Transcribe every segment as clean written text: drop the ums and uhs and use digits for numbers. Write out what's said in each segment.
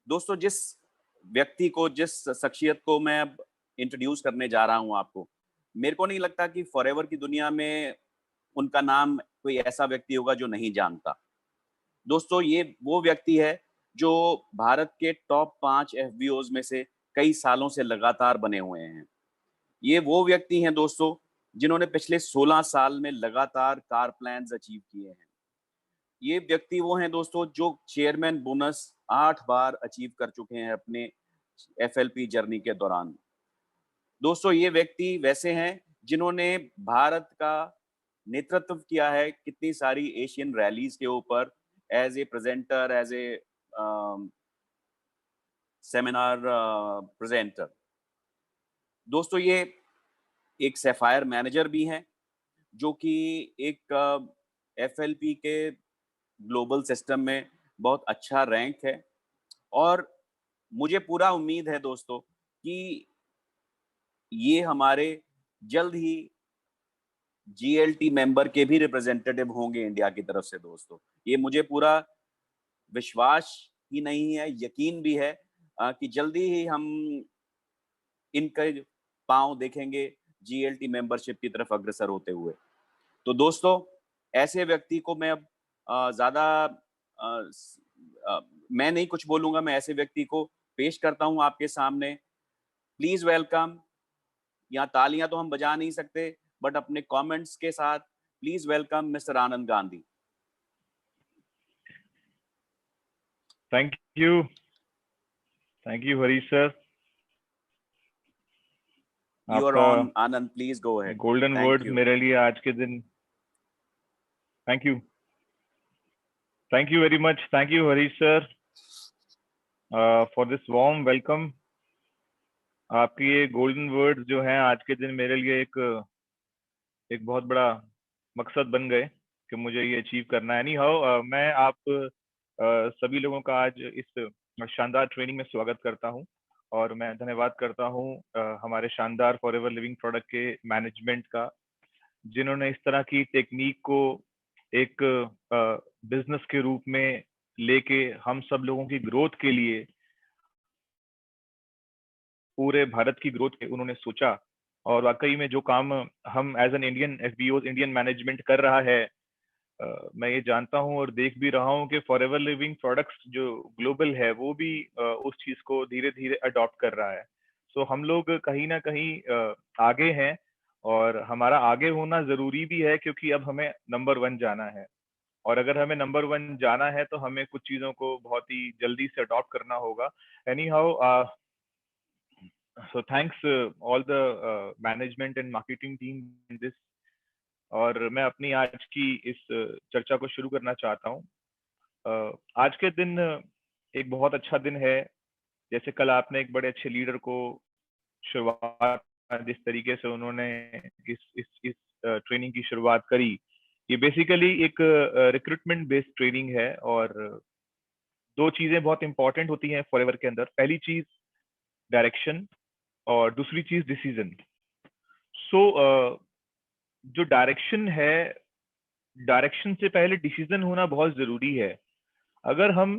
दोस्तों जिस व्यक्ति को, जिस शख्सियत को मैं अब इंट्रोड्यूस करने जा रहा हूँ आपको, मेरे को नहीं लगता कि फॉरएवर की दुनिया में उनका नाम कोई ऐसा व्यक्ति होगा जो नहीं जानता। दोस्तों ये वो व्यक्ति है जो भारत के टॉप 5 एफबीओज़ में से कई सालों से लगातार बने हुए हैं। ये वो व्यक्ति हैं दोस्तों, जिन्होंने पिछले 16 साल में लगातार कार प्लान्स अचीव किए हैं। ये व्यक्ति वो हैं दोस्तों जो चेयरमैन बोनस 8 बार अचीव कर चुके हैं अपने एफएलपी जर्नी के दौरान। दोस्तों ये व्यक्ति वैसे हैं जिन्होंने भारत का नेतृत्व किया है कितनी सारी एशियन रैलीज़ के ऊपर as a presenter, as a seminar presenter. दोस्तों ये एक सैफ़ायर मैनेजर भी हैं, जो कि एक एफएलपी के ग्लोबल सिस्टम में बहुत अच्छा रैंक है और मुझे पूरा उम्मीद है दोस्तों कि ये हमारे जल्द ही जीएलटी मेंबर के भी रिप्रेजेंटेटिव होंगे इंडिया की तरफ से दोस्तों। ये मुझे पूरा विश्वास ही नहीं है, यकीन भी है कि जल्दी ही हम इनके पाँव देखेंगे जीएलटी मेंबरशिप की तरफ अग्रसर होते हुए। तो दोस्तों, ऐसे व्यक्ति को मैं अब ज़्यादा मैं नहीं कुछ बोलूँगा, मैं ऐसे व्यक्ति को पेश करता हूँ आपके सामने। Please welcome. यहाँ तालियाँ तो हम बजा नहीं सकते, बट अपने कमेंट्स के साथ please welcome mister Anand Gandhi. Thank you Harish sir. You are आपका on Anand, please go ahead. Golden thank words you. मेरे लिए आज के दिन। Thank you very much. Thank you Harish sir for this warm welcome. आपकी ये गोल्डन वर्ड्स जो हैं आज के दिन मेरे लिए एक बहुत बड़ा मकसद बन गए कि मुझे ये अचीव करना है। एनी हाउ मैं आप सभी लोगों का आज इस शानदार ट्रेनिंग में स्वागत करता हूं और मैं धन्यवाद करता हूं हमारे शानदार फॉरएवर लिविंग प्रोडक्ट के मैनेजमेंट का, जिन्होंने इस तरह की टेक्निक को एक बिजनेस के रूप में लेके हम सब लोगों की ग्रोथ के लिए, पूरे भारत की ग्रोथ के उन्होंने सोचा। और वाकई में जो काम हम as an Indian FBO, Indian management कर रहा है, मैं ये जानता हूँ और देख भी रहा हूँ कि फॉरएवर लिविंग प्रोडक्ट्स जो ग्लोबल है वो भी उस चीज को धीरे धीरे अडॉप्ट कर रहा है। सो हम लोग कहीं ना कहीं आगे हैं और हमारा आगे होना जरूरी भी है, क्योंकि अब हमें नंबर 1 जाना है। और अगर हमें नंबर 1 जाना है तो हमें कुछ चीजों को बहुत ही जल्दी से अडॉप्ट करना होगा। Any how so thanks all the management and marketing team in this। और मैं अपनी आज की इस चर्चा को शुरू करना चाहता हूँ। आज के दिन एक बहुत अच्छा दिन है। जैसे कल आपने एक बड़े अच्छे लीडर को शुरुआत, जिस तरीके से उन्होंने इस ट्रेनिंग की शुरुआत करी, ये बेसिकली एक रिक्रूटमेंट बेस्ड ट्रेनिंग है और दो चीजें बहुत इंपॉर्टेंट होती हैं फॉरएवर के अंदर। पहली चीज डायरेक्शन और दूसरी चीज डिसीजन। सो जो डायरेक्शन है, डायरेक्शन से पहले डिसीजन होना बहुत जरूरी है। अगर हम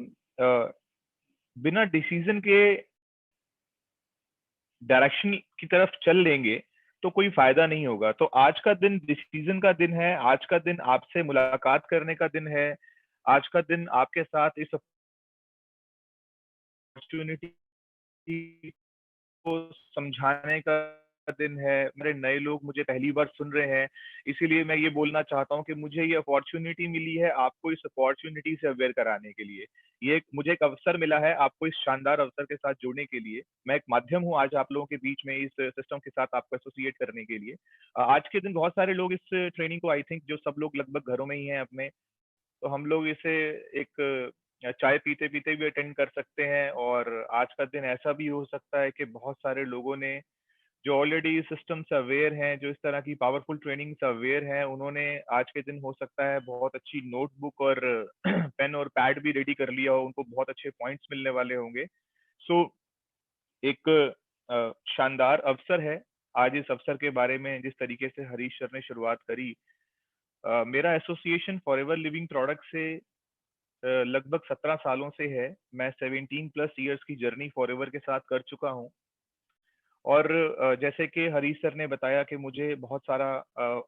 बिना डिसीजन के डायरेक्शन की तरफ चल लेंगे तो कोई फायदा नहीं होगा। तो आज का दिन डिसीजन का दिन है। आज का दिन आपसे मुलाकात करने का दिन है। आज का दिन आपके साथ इस अपॉर्चुनिटी को समझाने का दिन है। मेरे नए लोग मुझे पहली बार सुन रहे हैं, इसीलिए मैं ये बोलना चाहता हूँ कि मुझे ये अपॉर्चुनिटी मिली है आपको इस अपॉर्चुनिटी से अवेयर कराने के लिए। मुझे एक अवसर मिला है आपको इस शानदार अवसर के साथ जुड़ने के लिए। मैं एक माध्यम हूँ आज आप लोगों के बीच में इस सिस्टम के साथ आपको एसोसिएट करने के लिए। आज के दिन बहुत सारे लोग इस ट्रेनिंग को, आई थिंक जो सब लोग लगभग घरों में ही हैं अपने, तो हम लोग इसे एक चाय पीते पीते भी अटेंड कर सकते हैं। और आज का दिन ऐसा भी हो सकता है कि बहुत सारे लोगों ने जो ऑलरेडी सिस्टम से अवेयर हैं, जो इस तरह की पावरफुल ट्रेनिंग से अवेयर हैं, उन्होंने आज के दिन हो सकता है बहुत अच्छी नोटबुक और पेन और पैड भी रेडी कर लिया हो, उनको बहुत अच्छे पॉइंट्स मिलने वाले होंगे। सो एक शानदार अवसर है। आज इस अवसर के बारे में जिस तरीके से हरीश सर ने शुरुआत करी, मेरा एसोसिएशन फॉरएवर लिविंग प्रोडक्ट से लगभग 17 सालों से है। मैं 17 प्लस ईयर्स की जर्नी फॉरएवर के साथ कर चुका हूँ। और जैसे कि हरीश सर ने बताया कि मुझे बहुत सारा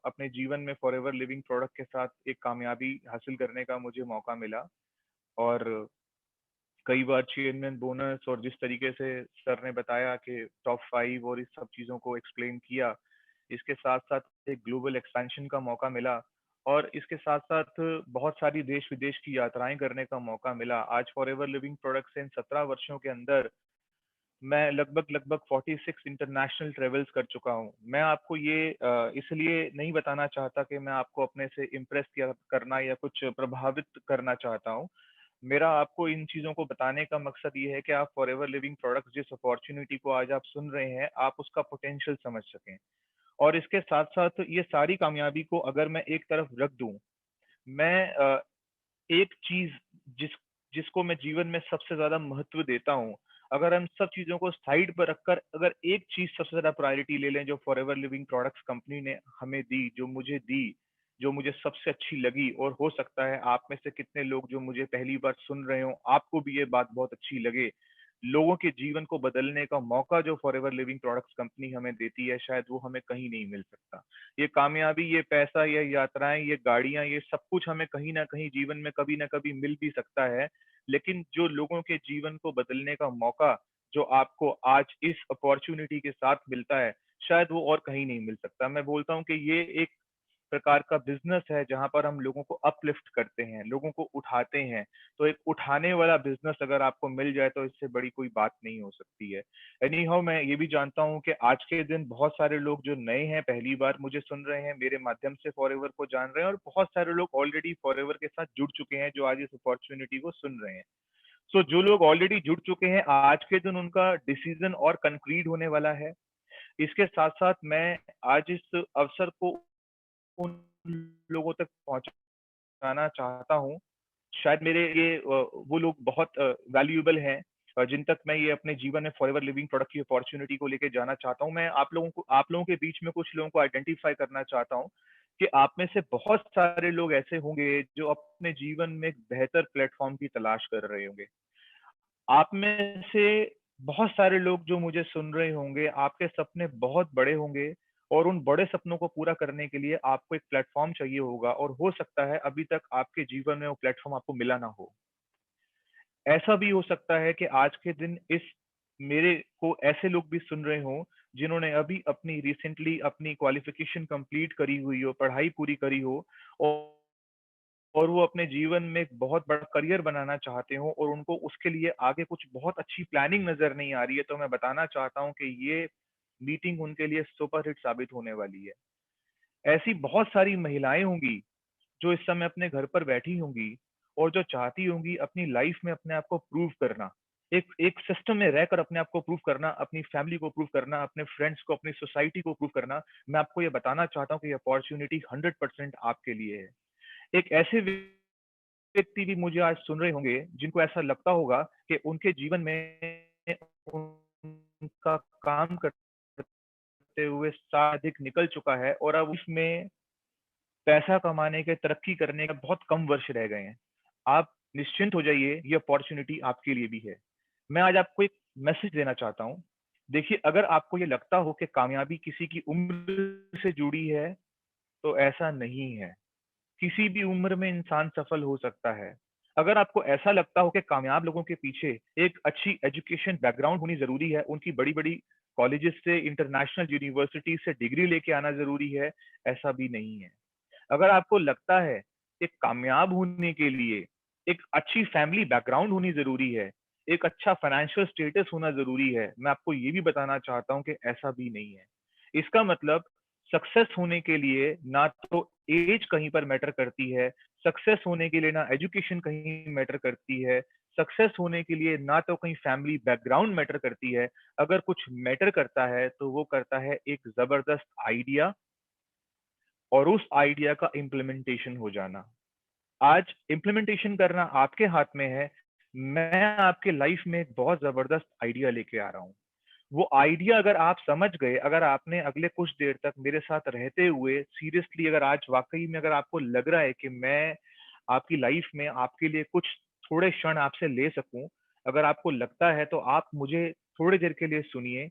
अपने जीवन में फॉरएवर लिविंग प्रोडक्ट के साथ एक कामयाबी हासिल करने का मुझे मौका मिला। और कई बार चेयरमैन बोनस, और जिस तरीके से सर ने बताया कि टॉप 5 और इस सब चीज़ों को एक्सप्लेन किया, इसके साथ-साथ एक ग्लोबल एक्सपेंशन का मौका मिला, और इसके साथ-साथ बहुत सारी देश-विदेश की यात्राएँ करने का मौका मिला। आज फॉरएवर लिविंग प्रोडक्ट्स इन 17 वर्षों के अंदर मैं लगभग 46 इंटरनेशनल ट्रेवल्स कर चुका हूँ। मैं आपको ये इसलिए नहीं बताना चाहता कि मैं आपको अपने से इम्प्रेस किया करना या कुछ प्रभावित करना चाहता हूँ। मेरा आपको इन चीज़ों को बताने का मकसद ये है कि आप फॉरएवर लिविंग प्रोडक्ट्स जिस अपॉर्च्युनिटी को आज आप सुन रहे हैं, आप उसका पोटेंशियल समझ सकें। और इसके साथ-साथ ये सारी कामयाबी को अगर मैं एक तरफ रख दूँ, मैं एक चीज़ जिस जिसको मैं जीवन में सबसे ज़्यादा महत्व देता हूँ, अगर हम सब चीज़ों को साइड पर रखकर अगर एक चीज़ सबसे ज़्यादा प्रायोरिटी ले लें जो फॉरएवर लिविंग प्रोडक्ट्स कंपनी ने हमें दी, जो मुझे सबसे अच्छी लगी, और हो सकता है आप में से कितने लोग जो मुझे पहली बार सुन रहे हों, आपको भी ये बात बहुत अच्छी लगे। लोगों के जीवन को बदलने का मौका जो फॉरएवर लिविंग प्रोडक्ट्स कंपनी हमें देती है, शायद वो हमें कहीं नहीं मिल सकता। ये कामयाबी, ये पैसा, ये यात्राएँ, ये गाड़ियाँ, ये सब कुछ हमें कहीं न कहीं जीवन में कभी न कभी मिल भी सकता है। लेकिन जो लोगों के जीवन को बदलने का मौका, जो आपको आज इस अपॉर्च्युनिटी के साथ मिलता है, शायद वो और कहीं नहीं मिल सकता। मैं बोलता हूँ कि ये एक प्रकार का बिज़नेस है जहाँ पर हम लोगों को अपलिफ्ट करते हैं, लोगों को उठाते हैं। तो एक उठाने वाला बिज़नेस अगर आपको मिल जाए तो इससे बड़ी कोई बात नहीं हो सकती है। एनी हाउ मैं ये भी जानता हूँ कि आज के दिन बहुत सारे लोग जो नए हैं, पहली बार मुझे सुन रहे हैं, मेरे माध्यम से फॉरएवर को जान रहे हैं, और बहुत सारे लोग ऑलरेडी फॉरएवर के साथ जुड़ चुके हैं जो आज इस अपॉर्च्युनिटी को सुन रहे हैं। सो जो लोग ऑलरेडी जुड़ चुके हैं, आज के दिन उनका डिसीज़न और कंक्रीट होने वाला है। इसके साथ-साथ मैं आज इस अवसर को उन लोगों तक पहुँचाना चाहता हूँ। शायद मेरे ये वो लोग बहुत वैल्यूएबल हैं, जिन तक मैं ये अपने जीवन में फॉरएवर लिविंग प्रोडक्ट की अपॉर्च्युनिटी को लेके जाना चाहता हूँ। मैं आप लोगों के बीच में कुछ लोगों को आइडेंटिफ़ाई करना चाहता हूँ कि आप में से बहुत सारे लोग ऐसे होंगे जो अपने जीवन में एक बेहतर प्लेटफ़ॉर्म की तलाश कर रहे होंगे। आप में से बहुत सारे लोग जो मुझे सुन रहे होंगे, आपके सपने बहुत बड़े होंगे, और उन बड़े सपनों को पूरा करने के लिए आपको एक प्लेटफ़ॉर्म चाहिए होगा, और हो सकता है अभी तक आपके जीवन में वो प्लेटफ़ॉर्म आपको मिला ना हो। ऐसा भी हो सकता है कि आज के दिन इस मेरे को ऐसे लोग भी सुन रहे हों, जिन्होंने अभी अपनी रिसेंटली अपनी क्वालिफ़िकेशन कंप्लीट करी हुई हो, पढ़ाई पूरी करी हो, और वो अपने जीवन में एक बहुत बड़ा करियर बनाना चाहते हो, और उनको उसके लिए आगे कुछ बहुत अच्छी प्लानिंग नज़र नहीं आ रही है, तो मैं बताना चाहता हूँ कि ये मीटिंग उनके लिए सुपर हिट साबित होने वाली है। ऐसी बहुत सारी महिलाएँ होंगी, जो इस समय अपने घर पर बैठी होंगी, और जो चाहती होंगी अपनी लाइफ में अपने आप को प्रूव करना। एक एक सिस्टम में रहकर अपने आप को प्रूव करना, अपनी फैमिली को प्रूव करना, अपने फ्रेंड्स को, अपनी सोसाइटी को प्रूव करना। मैं आपको ये बताना चाहता हूँ कि ये अपॉर्च्युनिटी 100% आपके लिए है। एक ऐसे व्यक्ति भी मुझे आज सुन रहे होंगे जिनको ऐसा लगता होगा कि उनके जीवन में उनका काम करते हुए साल अधिक निकल चुका है, और अब उसमें पैसा कमाने के, तरक्की करने के बहुत कम वर्ष रह गए हैं। आप निश्चिंत हो जाइए, ये अपॉर्च्युनिटी आपके लिए भी है। मैं आज आपको एक मैसेज देना चाहता हूँ। देखिए, अगर आपको ये लगता हो कि कामयाबी किसी की उम्र से जुड़ी है, तो ऐसा नहीं है। किसी भी उम्र में इंसान सफल हो सकता है। अगर आपको ऐसा लगता हो कि कामयाब लोगों के पीछे एक अच्छी एजुकेशन बैकग्राउंड होनी ज़रूरी है, उनकी बड़ी-बड़ी कॉलेजेस से, इंटरनेशनल यूनिवर्सिटी से डिग्री लेके आना ज़रूरी है, ऐसा भी नहीं है। अगर आपको लगता है कि कामयाब होने के लिए एक अच्छी फैमिली बैकग्राउंड होनी ज़रूरी है, एक अच्छा फाइनेंशियल स्टेटस होना ज़रूरी है, मैं आपको ये भी बताना चाहता हूँ कि ऐसा भी नहीं है। इसका मतलब सक्सेस होने के लिए ना तो एज कहीं पर मैटर करती है, सक्सेस होने के लिए ना एजुकेशन कहीं मैटर करती है, सक्सेस होने के लिए ना तो कहीं फैमिली बैकग्राउंड मैटर करती है। अगर कुछ मैटर करता है, तो वो करता है एक ज़बरदस्त आइडिया, और उस आइडिया का इम्प्लीमेंटेशन हो जाना। आज इम्प्लीमेंटेशन करना आपके हाथ में है। मैं आपके लाइफ में एक बहुत ज़बरदस्त आइडिया लेके आ रहा हूँ। वो आइडिया अगर आप समझ गए, अगर आपने अगले कुछ देर तक मेरे साथ रहते हुए सीरियसली, अगर आज वाक़ई में अगर आपको लग रहा है कि मैं आपकी लाइफ में आपके लिए कुछ थोड़े क्षण आपसे ले सकूं, अगर आपको लगता है तो आप मुझे थोड़ी देर के लिए सुनिए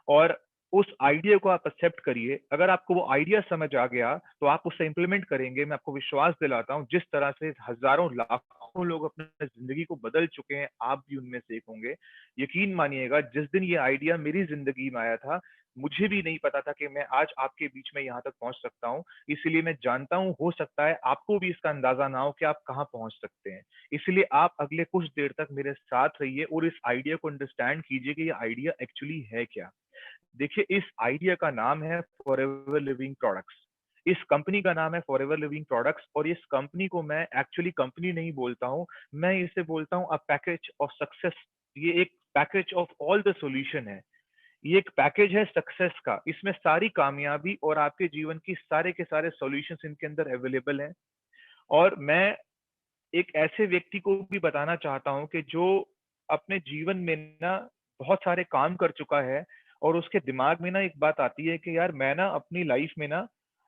और उस आइडिया को आप एक्सेप्ट करिए। अगर आपको वो आइडिया समझ आ गया तो आप उसे इम्प्लीमेंट करेंगे। मैं आपको विश्वास दिलाता हूँ, जिस तरह से हजारों लाखों लोग अपने जिंदगी को बदल चुके हैं, आप भी उनमें से एक होंगे। यकीन मानिएगा, जिस दिन ये आइडिया मेरी जिंदगी में आया था, मुझे भी नहीं पता था कि मैं आज आपके बीच में यहाँ तक पहुंच सकता हूँ। इसलिए मैं जानता हूँ, हो सकता है आपको भी इसका अंदाजा ना हो कि आप कहाँ पहुंच सकते हैं। इसलिए आप अगले कुछ देर तक मेरे साथ रहिए और इस आइडिया को अंडरस्टैंड कीजिए कि ये आइडिया एक्चुअली है क्या। देखिए, इस आइडिया का नाम है फॉरएवर लिविंग प्रोडक्ट्स। इस कंपनी का नाम है फॉरएवर लिविंग प्रोडक्ट्स और इस कंपनी को मैं एक्चुअली कंपनी नहीं बोलता हूँ, मैं इसे बोलता हूँ अ पैकेज ऑफ सक्सेस। ये एक package of all the solution है। ये एक पैकेज है सक्सेस का। इसमें सारी कामयाबी और आपके जीवन की सारे के सारे सॉल्यूशंस इनके अंदर अवेलेबल हैं। और मैं एक ऐसे व्यक्ति को भी बताना चाहता हूँ कि जो अपने जीवन में ना बहुत सारे काम कर चुका है और उसके दिमाग में ना एक बात आती है कि यार मैं ना अपनी लाइफ में ना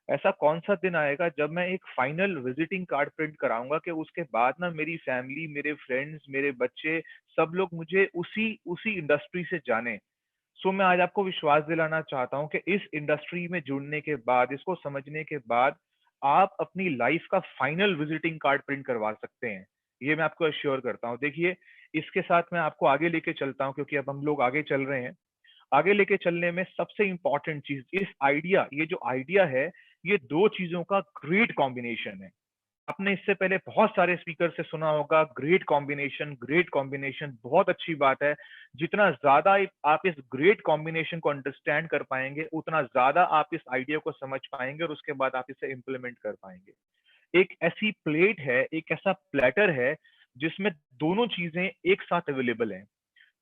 ऐसा कौन सा दिन आएगा जब मैं एक फाइनल विजिटिंग कार्ड प्रिंट कराऊंगा कि उसके बाद ना मेरी फैमिली, मेरे फ्रेंड्स, मेरे बच्चे, सब लोग मुझे उसी उसी इंडस्ट्री से जाने। सो मैं आज आपको विश्वास दिलाना चाहता हूँ कि इस इंडस्ट्री में जुड़ने के बाद, इसको समझने के बाद, आप अपनी लाइफ का फाइनल विजिटिंग कार्ड प्रिंट करवा सकते हैं। ये मैं आपको अश्योर करता हूँ। देखिए, इसके साथ मैं आपको आगे लेके चलता हूँ क्योंकि अब हम लोग आगे चल रहे हैं। आगे लेके चलने में सबसे इंपॉर्टेंट चीज, इस आइडिया, ये जो आइडिया है, ये दो चीजों का ग्रेट कॉम्बिनेशन है। आपने इससे पहले बहुत सारे स्पीकर से सुना होगा, ग्रेट कॉम्बिनेशन, ग्रेट कॉम्बिनेशन, बहुत अच्छी बात है। जितना ज्यादा आप इस ग्रेट कॉम्बिनेशन को अंडरस्टैंड कर पाएंगे, उतना ज्यादा आप इस आइडिया को समझ पाएंगे और उसके बाद आप इसे इंप्लीमेंट कर पाएंगे। एक ऐसी प्लेट है, एक ऐसा प्लेटर है जिसमें दोनों चीजें एक साथ अवेलेबल हैं।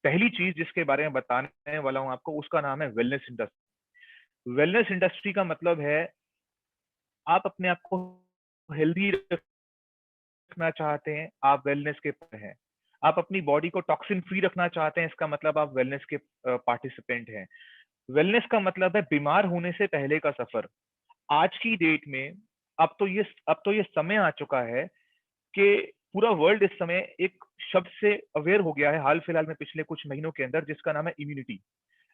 पहली चीज जिसके बारे में बताने वाला हूं आपको, उसका नाम है वेलनेस इंडस्ट्री। वेलनेस इंडस्ट्री का मतलब है, आप अपने आप को हेल्दी रखना चाहते हैं, आप वेलनेस के हैं। आप अपनी बॉडी को टॉक्सिन फ्री रखना चाहते हैं, इसका मतलब आप वेलनेस के पार्टिसिपेंट हैं। वेलनेस का मतलब है बीमार होने से पहले का सफर। आज की डेट में अब तो ये समय आ चुका है कि पूरा वर्ल्ड इस समय एक शब्द से अवेयर हो गया है, हाल फिलहाल में पिछले कुछ महीनों के अंदर, जिसका नाम है इम्यूनिटी।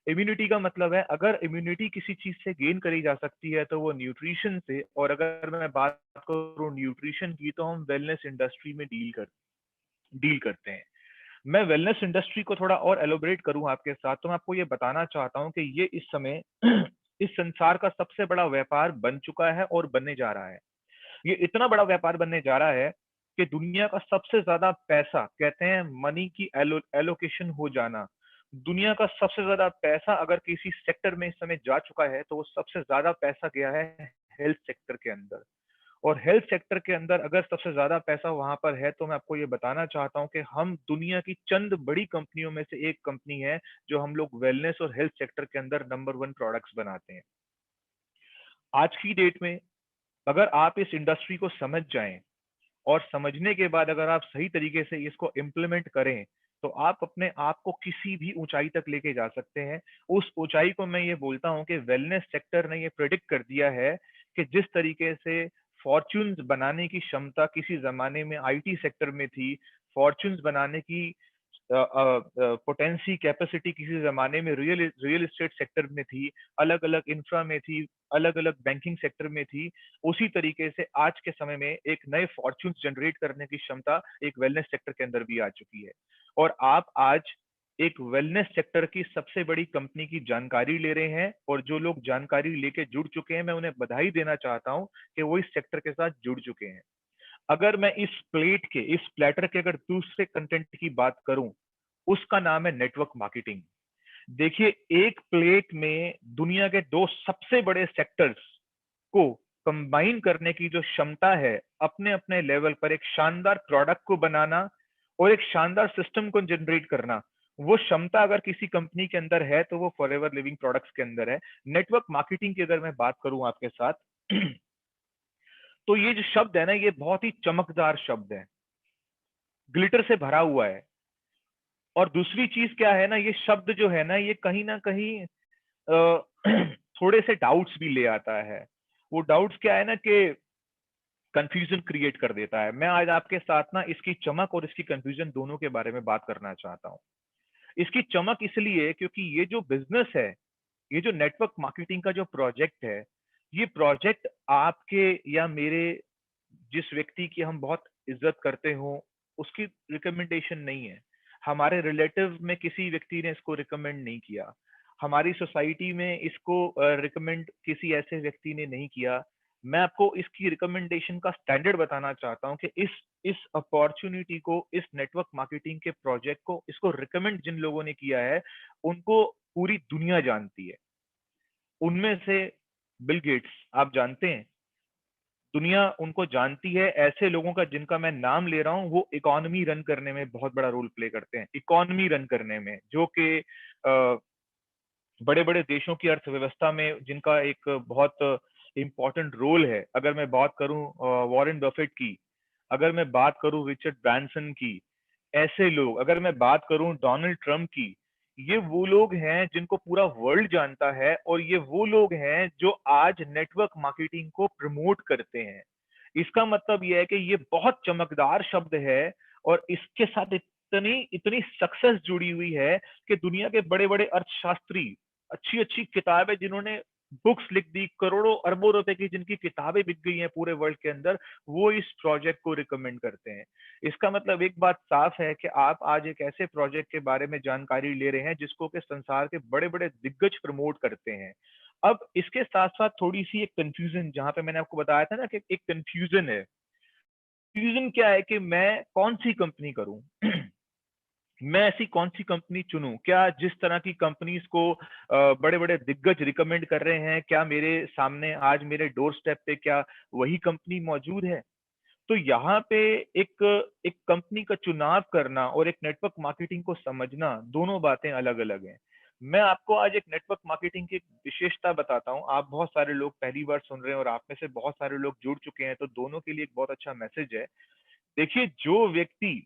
इम्यूनिटी का मतलब है, अगर इम्यूनिटी किसी चीज से गेन करी जा सकती है तो वो न्यूट्रिशन से। और अगर मैं बात करूँ न्यूट्रिशन की, तो हम वेलनेस इंडस्ट्री में डील करते हैं। मैं वेलनेस इंडस्ट्री को थोड़ा और एलोबरेट करूं आपके साथ, तो मैं आपको ये बताना चाहता हूं कि ये इस समय इस संसार का सबसे बड़ा व्यापार बन चुका है और बनने जा रहा है। ये इतना बड़ा व्यापार बनने जा रहा है कि दुनिया का सबसे ज्यादा पैसा, कहते हैं मनी की एलोकेशन हो जाना, दुनिया का सबसे ज्यादा पैसा अगर किसी सेक्टर में इस समय जा चुका है तो वो सबसे ज्यादा पैसा गया है हेल्थ सेक्टर के अंदर। और हेल्थ सेक्टर के अंदर अगर सबसे ज्यादा पैसा वहां पर है, तो मैं आपको ये बताना चाहता हूँ कि हम दुनिया की चंद बड़ी कंपनियों में से एक कंपनी है जो हम लोग वेलनेस और हेल्थ सेक्टर के अंदर नंबर वन प्रोडक्ट्स बनाते हैं। आज की डेट में अगर आप इस इंडस्ट्री को समझ जाएं और समझने के बाद अगर आप सही तरीके से इसको इम्प्लीमेंट करें, तो आप अपने आप को किसी भी ऊंचाई तक लेके जा सकते हैं। उस ऊंचाई को मैं ये बोलता हूं कि वेलनेस सेक्टर ने ये प्रेडिक्ट कर दिया है कि जिस तरीके से फॉर्च्यून्स बनाने की क्षमता किसी जमाने में आईटी सेक्टर में थी, फॉर्च्यून्स बनाने की पोटेंसी कैपेसिटी किसी जमाने में रियल एस्टेट सेक्टर में थी, अलग अलग इंफ्रा में थी, अलग अलग बैंकिंग सेक्टर में थी, उसी तरीके से आज के समय में एक नए फॉर्च्यून जनरेट करने की क्षमता एक वेलनेस सेक्टर के अंदर भी आ चुकी है। और आप आज एक वेलनेस सेक्टर की सबसे बड़ी कंपनी की जानकारी ले रहे हैं, और जो लोग जानकारी लेके जुड़ चुके हैं, मैं उन्हें बधाई देना चाहता हूं कि वो इस सेक्टर के साथ जुड़ चुके हैं। अगर मैं इस प्लेटर के अगर दूसरे कंटेंट की बात करूं, उसका नाम है नेटवर्क मार्केटिंग। देखिए, एक प्लेट में दुनिया के दो सबसे बड़े सेक्टर्स को कंबाइन करने की जो क्षमता है, अपने अपने लेवल पर एक शानदार प्रोडक्ट को बनाना और एक शानदार सिस्टम को जनरेट करना, वो क्षमता अगर किसी कंपनी के अंदर है तो वो फॉरएवर लिविंग प्रोडक्ट्स के अंदर है। नेटवर्क मार्केटिंग की अगर मैं बात करूं आपके साथ, तो ये जो शब्द है ना, ये बहुत ही चमकदार शब्द है, ग्लिटर से भरा हुआ है। और दूसरी चीज क्या है ना, ये शब्द जो है ना कहीं थोड़े से डाउट्स भी ले आता है। वो डाउट्स क्या है ना कि कंफ्यूजन क्रिएट कर देता है। मैं आज आपके साथ ना इसकी चमक और इसकी कंफ्यूजन दोनों के बारे में बात करना चाहता हूँ। इसकी चमक इसलिए क्योंकि ये जो बिजनेस है, ये जो नेटवर्क मार्केटिंग का जो प्रोजेक्ट है, ये प्रोजेक्ट आपके या मेरे, जिस व्यक्ति की हम बहुत इज्जत करते हो, उसकी रिकमेंडेशन नहीं है। हमारे रिलेटिव में किसी व्यक्ति ने इसको रिकमेंड नहीं किया। हमारी सोसाइटी में इसको रिकमेंड किसी ऐसे व्यक्ति ने नहीं किया। मैं आपको इसकी रिकमेंडेशन का स्टैंडर्ड बताना चाहता हूँ कि इस अपॉर्चुनिटी को, इस नेटवर्क मार्केटिंग के प्रोजेक्ट को, इसको रिकमेंड जिन लोगों ने किया है, उनको पूरी दुनिया जानती है। उनमें से बिल गेट्स, आप जानते हैं, दुनिया उनको जानती है। ऐसे लोगों का जिनका मैं नाम ले रहा हूँ, वो इकोनॉमी रन करने में बहुत बड़ा रोल प्ले करते हैं। इकोनॉमी रन करने में, जो कि बड़े बड़े देशों की अर्थव्यवस्था में जिनका एक बहुत इंपॉर्टेंट रोल है। अगर मैं बात करूं वॉरेन बफेट की, अगर मैं बात करूं रिचर्ड ब्रांसन की, ऐसे लोग, अगर मैं बात करूं डोनाल्ड ट्रंप की, ये वो लोग हैं जिनको पूरा वर्ल्ड जानता है, और ये वो लोग हैं जो आज नेटवर्क मार्केटिंग को प्रमोट करते हैं। इसका मतलब यह है कि ये बहुत चमकदार शब्द है, और इसके साथ इतनी इतनी सक्सेस जुड़ी हुई है कि दुनिया के बड़े बड़े अर्थशास्त्री, अच्छी अच्छी किताबें, जिन्होंने बुक्स लिख दी, करोड़ों अरबों रुपए की जिनकी किताबें बिक गई हैं पूरे वर्ल्ड के अंदर, वो इस प्रोजेक्ट को रिकमेंड करते हैं। इसका मतलब एक बात साफ है कि आप आज एक ऐसे प्रोजेक्ट के बारे में जानकारी ले रहे हैं जिसको कि संसार के बड़े बड़े दिग्गज प्रमोट करते हैं। अब इसके साथ साथ थोड़ी सी एक कंफ्यूजन, जहां पे मैंने आपको बताया था ना कि एक कंफ्यूजन है। कंफ्यूजन क्या है कि मैं कौन सी कंपनी करूं, मैं ऐसी कौन सी कंपनी चुनूं? क्या जिस तरह की कंपनीज को बड़े बड़े दिग्गज रिकमेंड कर रहे हैं, क्या मेरे सामने आज मेरे डोर स्टेप पे क्या वही कंपनी मौजूद है? तो यहाँ पे एक एक कंपनी का चुनाव करना और एक नेटवर्क मार्केटिंग को समझना, दोनों बातें अलग अलग हैं। मैं आपको आज एक नेटवर्क मार्केटिंग की एक विशेषता बताता हूँ। आप बहुत सारे लोग पहली बार सुन रहे हैं और आप में से बहुत सारे लोग जुड़ चुके हैं, तो दोनों के लिए एक बहुत अच्छा मैसेज है। देखिए, जो व्यक्ति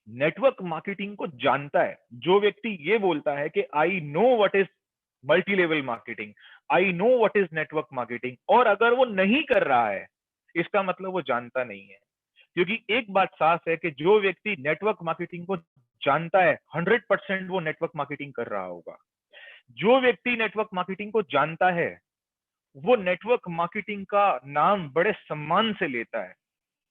नेटवर्क मार्केटिंग को जानता है, जो व्यक्ति ये बोलता है कि I know what is multi level marketing, I know what is network marketing, और अगर वो नहीं कर रहा है, इसका मतलब वो जानता नहीं है। क्योंकि एक बात साफ है कि जो व्यक्ति नेटवर्क मार्केटिंग को जानता है, 100% वो नेटवर्क मार्केटिंग कर रहा होगा। जो व्यक्ति नेटवर्क मार्केटिंग को जानता है, वो नेटवर्क मार्केटिंग का नाम बड़े सम्मान से लेता है।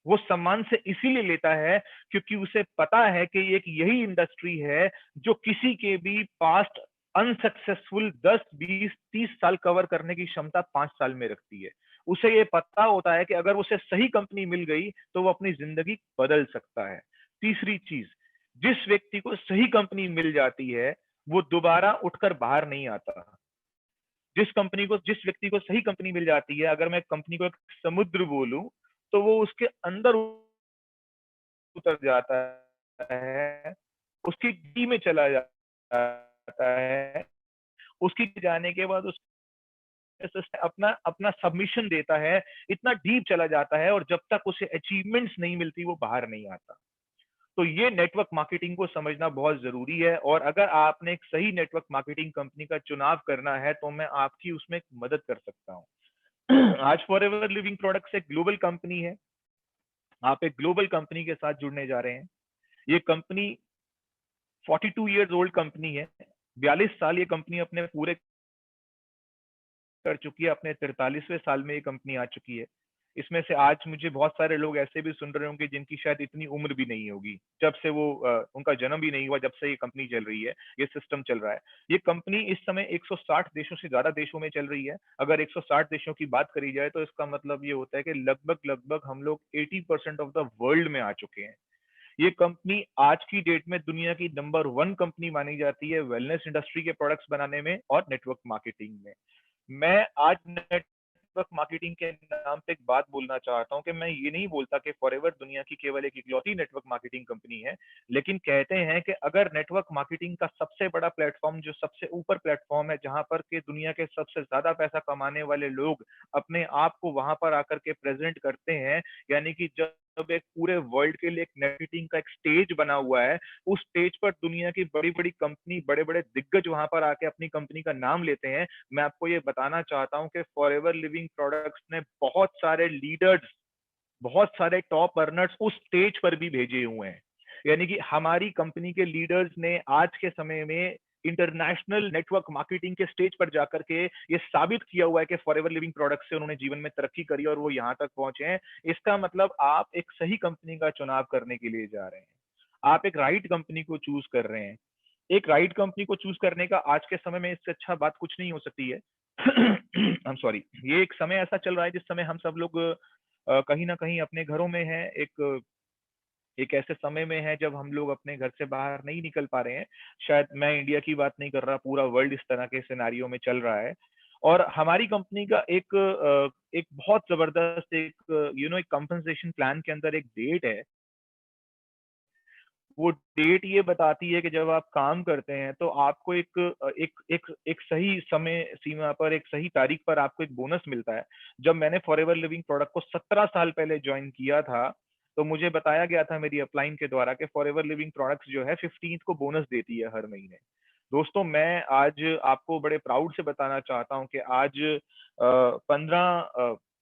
वो सम्मान से इसीलिए लेता है क्योंकि उसे पता है कि एक यही इंडस्ट्री है जो किसी के भी पास्ट अनसक्सेसफुल 10, 20, 30 साल कवर करने की क्षमता 5 साल में रखती है। उसे ये पता होता है कि अगर उसे सही कंपनी मिल गई तो वो अपनी जिंदगी बदल सकता है। तीसरी चीज, जिस व्यक्ति को सही कंपनी मिल जाती है, वो दोबारा उठकर बाहर नहीं आता। जिस व्यक्ति को सही कंपनी मिल जाती है, अगर मैं कंपनी को एक समुद्र बोलूं, तो वो उसके अंदर उतर जाता है, उसकी डी में चला जाता है। उसकी जाने के बाद उस अपना अपना सबमिशन देता है, इतना डीप चला जाता है, और जब तक उसे अचीवमेंट्स नहीं मिलती वो बाहर नहीं आता। तो ये नेटवर्क मार्केटिंग को समझना बहुत जरूरी है, और अगर आपने एक सही नेटवर्क मार्केटिंग कंपनी का चुनाव करना है तो मैं आपकी उसमें एक मदद कर सकता हूँ। आज फॉरएवर लिविंग प्रोडक्ट्स एक ग्लोबल कंपनी है। आप एक ग्लोबल कंपनी के साथ जुड़ने जा रहे हैं। ये कंपनी 42 ईयर्स ओल्ड कंपनी है। 42 साल ये कंपनी अपने पूरे कर चुकी है। अपने 43वें साल में ये कंपनी आ चुकी है। इसमें से आज मुझे बहुत सारे लोग ऐसे भी सुन रहे होंगे जिनकी शायद इतनी उम्र भी नहीं होगी, जब से वो उनका जन्म भी नहीं हुआ, जब से ये कंपनी चल रही है, ये सिस्टम चल रहा है। ये कंपनी इस समय 160 देशों से ज्यादा देशों में चल रही है। अगर 160 देशों की बात करी जाए तो इसका मतलब ये होता है कि लगभग लगभग हम लोग 80% ऑफ द वर्ल्ड में आ चुके हैं। ये कंपनी आज की डेट में दुनिया की नंबर 1 कंपनी मानी जाती है वेलनेस इंडस्ट्री के प्रोडक्ट्स बनाने में और नेटवर्क मार्केटिंग में। मैं आज नेटवर्क मार्केटिंग के नाम पे एक बात बोलना चाहता हूं कि मैं ये नहीं बोलता कि फॉरएवर दुनिया की केवल एक इकलौती नेटवर्क मार्केटिंग कंपनी है, लेकिन कहते हैं कि अगर नेटवर्क मार्केटिंग का सबसे बड़ा प्लेटफॉर्म, जो सबसे ऊपर प्लेटफॉर्म है, जहां पर के दुनिया के सबसे ज्यादा पैसा कमाने वाले लोग अपने आप को वहां पर आकर के प्रेजेंट करते हैं, यानी कि जब एक पूरे वर्ल्ड के लिए एक नेटवर्किंग का एक स्टेज बना हुआ है, उस स्टेज पर दुनिया की बड़ी बड़ी कंपनी, बड़े बड़े दिग्गज वहां पर आके अपनी कंपनी का नाम लेते हैं। मैं आपको ये बताना चाहता हूं कि फॉरएवर लिविंग प्रोडक्ट्स ने बहुत सारे लीडर्स बहुत सारे टॉप अर्नर्स उस स्टेज पर भी भेजे हुए हैं। यानी कि हमारी कंपनी के लीडर्स ने आज के समय में इंटरनेशनल नेटवर्क मार्केटिंग के स्टेज पर जाकर के ये साबित किया हुआ है कि फॉरएवर लिविंग प्रोडक्ट से उन्होंने जीवन में तरक्की करी और वो यहाँ तक पहुंचे हैं। इसका मतलब आप एक सही कंपनी का चुनाव करने के लिए जा रहे हैं, आप एक राइट कंपनी को चूज कर रहे हैं। एक राइट कंपनी को चूज करने का आज के समय में इससे अच्छा बात कुछ नहीं हो सकती है। आई एम सॉरी, ये एक समय ऐसा चल रहा है जिस समय हम सब लोग कहीं ना कहीं अपने घरों में हैं, एक ऐसे समय में है जब हम लोग अपने घर से बाहर नहीं निकल पा रहे हैं। शायद मैं इंडिया की बात नहीं कर रहा, पूरा वर्ल्ड इस तरह के सिनेरियो में चल रहा है। और हमारी कंपनी का एक बहुत जबरदस्त एक कंपनसेशन प्लान के अंदर एक डेट है। वो डेट ये बताती है कि जब आप काम करते हैं तो आपको एक सही समय सीमा पर, एक सही तारीख पर आपको एक बोनस मिलता है। जब मैंने फॉरएवर लिविंग प्रोडक्ट को 17 साल पहले ज्वाइन किया था तो मुझे बताया गया था मेरी अपलाइन के द्वारा कि फॉरएवर लिविंग प्रोडक्ट्स जो है 15th को बोनस देती है हर महीने। दोस्तों, मैं आज आपको बड़े प्राउड से बताना चाहता हूं कि आज 15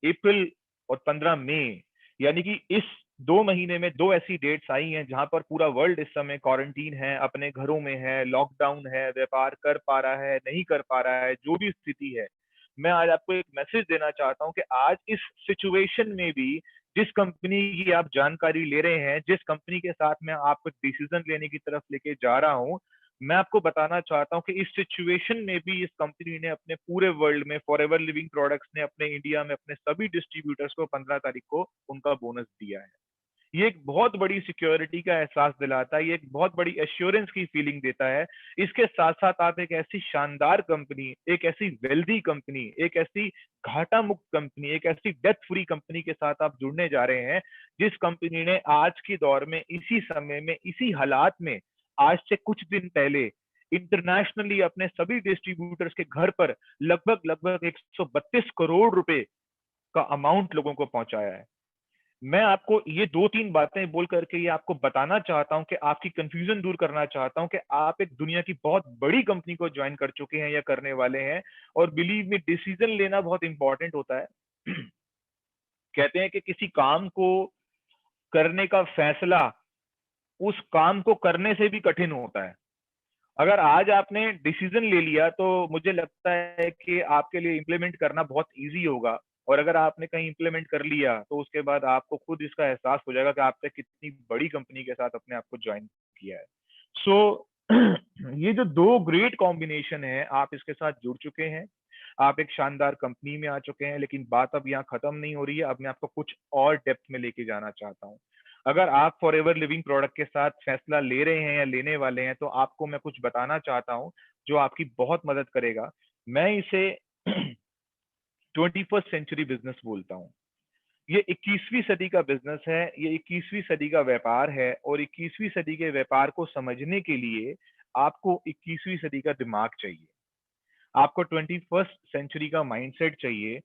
अप्रैल और 15 मई, यानी कि इस 2 महीने में दो ऐसी डेट्स आई हैं जहां पर पूरा वर्ल्ड इस समय क्वारंटीन है, अपने घरों में है, लॉकडाउन है, व्यापार कर पा रहा है, नहीं कर पा रहा है, जो भी स्थिति है। मैं आज आपको एक मैसेज देना चाहता हूं कि आज इस सिचुएशन में भी जिस कंपनी की आप जानकारी ले रहे हैं, जिस कंपनी के साथ मैं आपको डिसीजन लेने की तरफ लेके जा रहा हूं, मैं आपको बताना चाहता हूं कि इस सिचुएशन में भी इस कंपनी ने अपने पूरे वर्ल्ड में, फॉरएवर लिविंग प्रोडक्ट्स ने अपने इंडिया में अपने सभी डिस्ट्रीब्यूटर्स को 15 तारीख को उनका बोनस दिया है। ये एक बहुत बड़ी सिक्योरिटी का एहसास दिलाता है, ये एक बहुत बड़ी एश्योरेंस की फीलिंग देता है। इसके साथ साथ आप एक ऐसी शानदार कंपनी, एक ऐसी वेल्दी कंपनी, एक ऐसी घाटा मुक्त कंपनी, एक ऐसी डेथ फ्री कंपनी के साथ आप जुड़ने जा रहे हैं जिस कंपनी ने आज के दौर में, इसी समय में, इसी हालात में, आज से कुछ दिन पहले इंटरनेशनली अपने सभी डिस्ट्रीब्यूटर्स के घर पर लगभग लगभग 132 करोड़ रुपए का अमाउंट लोगों को पहुंचाया है। मैं आपको ये 2-3 बातें बोल करके ये आपको बताना चाहता हूं कि आपकी कंफ्यूजन दूर करना चाहता हूं कि आप एक दुनिया की बहुत बड़ी कंपनी को ज्वाइन कर चुके हैं या करने वाले हैं। और बिलीव मी, डिसीजन लेना बहुत इंपॉर्टेंट होता है। कहते हैं कि किसी काम को करने का फैसला उस काम को करने से भी कठिन होता है। अगर आज आपने डिसीजन ले लिया तो मुझे लगता है कि आपके लिए इम्प्लीमेंट करना बहुत इजी होगा। और अगर आपने कहीं इम्प्लीमेंट कर लिया तो उसके बाद आपको खुद इसका एहसास हो जाएगा कि आपने कितनी बड़ी कंपनी के साथ अपने आप को ज्वाइन किया है। सो ये जो दो ग्रेट कॉम्बिनेशन है, आप इसके साथ जुड़ चुके हैं, आप एक शानदार कंपनी में आ चुके हैं। लेकिन बात अब यहाँ खत्म नहीं हो रही है, अब मैं आपको कुछ और डेप्थ में लेके जाना चाहता हूँ। अगर आप फॉरएवर लिविंग प्रोडक्ट के साथ फैसला ले रहे हैं या लेने वाले हैं तो आपको मैं कुछ बताना चाहता हूं जो आपकी बहुत मदद करेगा। मैं इसे 21st सेंचुरी बिजनेस बोलता हूं। ये 21वीं सदी का बिजनेस है, ये 21वीं सदी का व्यापार है। और 21वीं सदी के व्यापार को समझने के लिए आपको 21वीं सदी का दिमाग चाहिए, आपको 21st सेंचुरी का माइंडसेट चाहिए।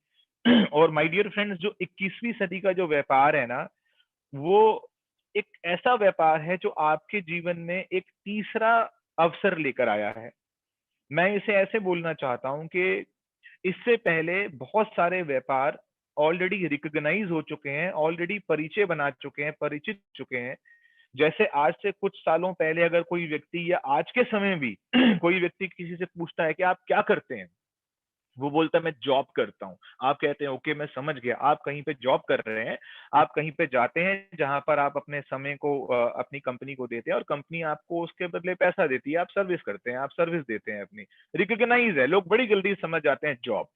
और माय डियर फ्रेंड्स, जो 21वीं सदी का जो व्यापार है ना, वो एक ऐसा व्यापार है जो आपके जीवन में एक तीसरा अवसर लेकर आया है। मैं इसे ऐसे बोलना चाहता हूं कि इससे पहले बहुत सारे व्यापार ऑलरेडी रिकॉग्नाइज हो चुके हैं, ऑलरेडी परिचय बना चुके हैं, परिचित चुके हैं। जैसे आज से कुछ सालों पहले अगर कोई व्यक्ति, या आज के समय भी कोई व्यक्ति किसी से पूछता है कि आप क्या करते हैं, वो बोलता है मैं जॉब करता हूँ। आप कहते हैं ओके, मैं समझ गया, आप कहीं पे जॉब कर रहे हैं, आप कहीं पे जाते हैं जहां पर आप अपने समय को अपनी कंपनी को देते हैं और कंपनी आपको उसके बदले पैसा देती है, आप सर्विस करते हैं, आप सर्विस देते हैं अपनी। रिकॉग्नाइज है, लोग बड़ी जल्दी समझ जाते हैं जॉब।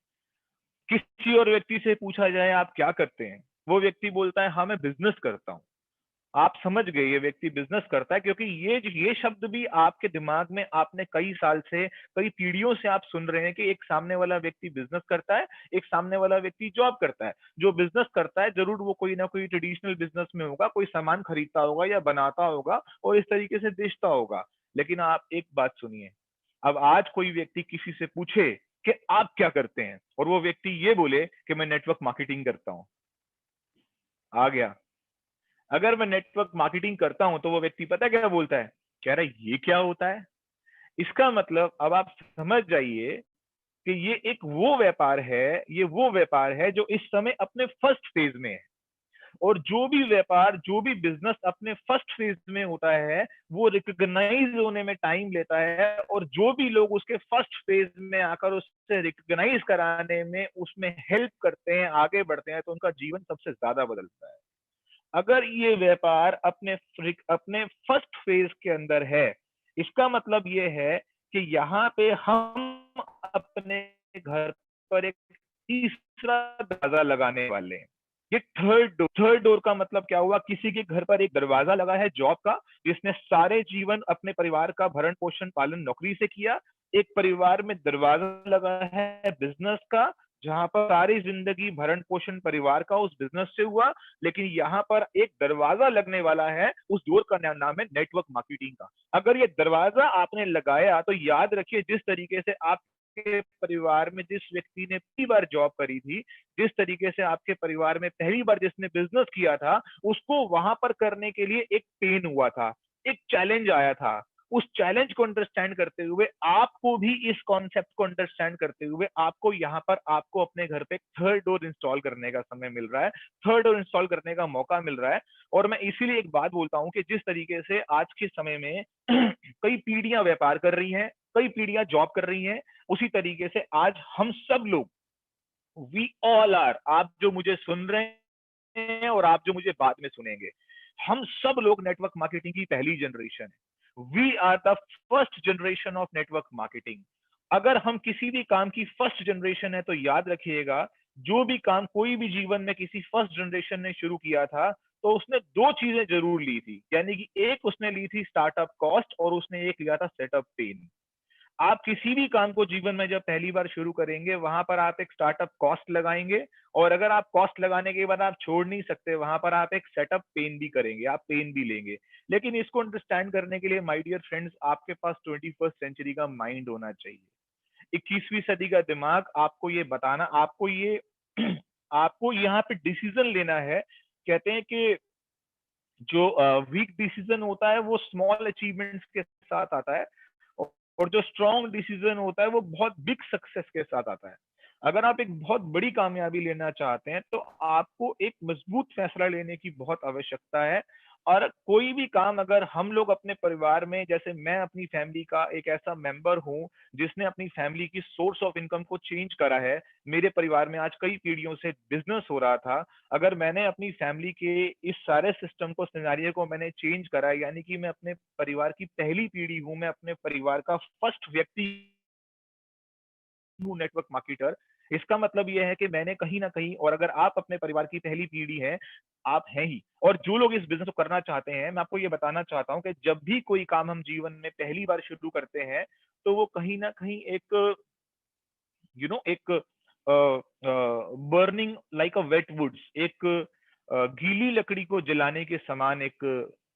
किसी और व्यक्ति से पूछा जाए आप क्या करते हैं, वो व्यक्ति बोलता है हाँ मैं बिजनेस करता हूँ। आप समझ गए ये व्यक्ति बिजनेस करता है, क्योंकि ये शब्द भी आपके दिमाग में, आपने कई साल से, कई पीढ़ियों से आप सुन रहे हैं कि एक सामने वाला व्यक्ति बिजनेस करता है, एक सामने वाला व्यक्ति जॉब करता है। जो बिजनेस करता है जरूर वो कोई ना कोई ट्रेडिशनल बिजनेस में होगा, कोई सामान खरीदता होगा या बनाता होगा और इस तरीके से बेचता होगा। लेकिन आप एक बात सुनिए, अब आज कोई व्यक्ति किसी से पूछे कि आप क्या करते हैं और वो व्यक्ति ये बोले कि मैं नेटवर्क मार्केटिंग करता हूं, आ गया। अगर मैं नेटवर्क मार्केटिंग करता हूं तो वो व्यक्ति पता क्या बोलता है, कह रहा है ये क्या होता है। इसका मतलब अब आप समझ जाइए कि ये एक वो व्यापार है, ये वो व्यापार है जो इस समय अपने फर्स्ट फेज में है। और जो भी व्यापार, जो भी बिजनेस अपने फर्स्ट फेज में होता है, वो रिकॉग्नाइज होने में टाइम लेता है, और जो भी लोग उसके फर्स्ट फेज में आकर उससे रिकॉग्नाइज कराने में उसमें हेल्प करते हैं, आगे बढ़ते हैं, तो उनका जीवन सबसे ज्यादा बदलता है। अगर ये व्यापार अपने फर्स्ट फेज के अंदर है, इसका मतलब ये है कि यहाँ पे हम अपने घर पर एक तीसरा दरवाजा लगाने वाले हैं। ये थर्ड डोर का मतलब क्या हुआ? किसी के घर पर एक दरवाजा लगा है जॉब का, जिसने सारे जीवन अपने परिवार का भरण पोषण पालन नौकरी से किया। एक परिवार में दरवाजा लगा है बिजनेस का, जहां पर सारी जिंदगी भरण पोषण परिवार का उस बिजनेस से हुआ। लेकिन यहाँ पर एक दरवाजा लगने वाला है, उस डोर का नाम है नेटवर्क मार्केटिंग का। अगर ये दरवाजा आपने लगाया तो याद रखिए, जिस तरीके से आपके परिवार में जिस व्यक्ति ने पहली बार जॉब करी थी, जिस तरीके से आपके परिवार में पहली बार जिसने बिजनेस किया था, उसको वहां पर करने के लिए एक पेन हुआ था, एक चैलेंज आया था। उस चैलेंज को अंडरस्टैंड करते हुए, आपको भी इस कॉन्सेप्ट को अंडरस्टैंड करते हुए, आपको यहाँ पर आपको अपने घर पे थर्ड डोर इंस्टॉल करने का समय मिल रहा है, थर्ड डोर इंस्टॉल करने का मौका मिल रहा है। और मैं इसीलिए एक बात बोलता हूँ कि जिस तरीके से आज के समय में कई पीढ़ियां व्यापार कर रही हैं, कई पीढ़ियां जॉब कर रही हैं, उसी तरीके से आज हम सब लोग, वी ऑल आर, आप जो मुझे सुन रहे हैं और आप जो मुझे बाद में सुनेंगे, हम सब लोग नेटवर्क मार्केटिंग की पहली जनरेशन है। We are the first generation of network marketing. अगर हम किसी भी काम की फर्स्ट जनरेशन है, तो याद रखिएगा, जो भी काम कोई भी जीवन में किसी फर्स्ट जनरेशन ने शुरू किया था, तो उसने दो चीजें जरूर ली थी। यानी कि एक उसने ली थी स्टार्टअप कॉस्ट, और उसने एक लिया था सेटअप पेन। आप किसी भी काम को जीवन में जब पहली बार शुरू करेंगे, वहां पर आप एक स्टार्टअप कॉस्ट लगाएंगे, और अगर आप कॉस्ट लगाने के बाद आप छोड़ नहीं सकते, वहां पर आप एक सेटअप पेन भी करेंगे, आप पेन भी लेंगे। लेकिन इसको अंडरस्टैंड करने के लिए, माय डियर फ्रेंड्स, आपके पास 21st सेंचुरी का माइंड होना चाहिए, 21वीं सदी का दिमाग। आपको ये बताना, आपको ये आपको यहाँ पे डिसीजन लेना है। कहते हैं कि जो वीक डिसीजन होता है वो स्मॉल अचीवमेंट्स के साथ आता है, और जो स्ट्रॉन्ग डिसीजन होता है वो बहुत बिग सक्सेस के साथ आता है। अगर आप एक बहुत बड़ी कामयाबी लेना चाहते हैं, तो आपको एक मजबूत फैसला लेने की बहुत आवश्यकता है। और कोई भी काम अगर हम लोग अपने परिवार में, जैसे मैं अपनी फैमिली का एक ऐसा मेंबर हूं जिसने अपनी फैमिली की सोर्स ऑफ इनकम को चेंज करा है, मेरे परिवार में आज कई पीढ़ियों से बिजनेस हो रहा था, अगर मैंने अपनी फैमिली के इस सारे सिस्टम को, सिनेरियो को मैंने चेंज करा, यानी कि मैं अपने परिवार की पहली पीढ़ी हूं, मैं अपने परिवार का फर्स्ट व्यक्ति हूँ नेटवर्क मार्केटर, इसका मतलब यह है कि मैंने कहीं ना कहीं, और अगर आप अपने परिवार की पहली पीढ़ी है, आप हैं ही। और जो लोग इस बिजनेस को करना चाहते हैं, मैं आपको ये बताना चाहता हूँ कि जब भी कोई काम हम जीवन में पहली बार शुरू करते हैं, तो वो कहीं ना कहीं एक, एक burning like a wet woods, एक गीली लकड़ी को जलाने के समान एक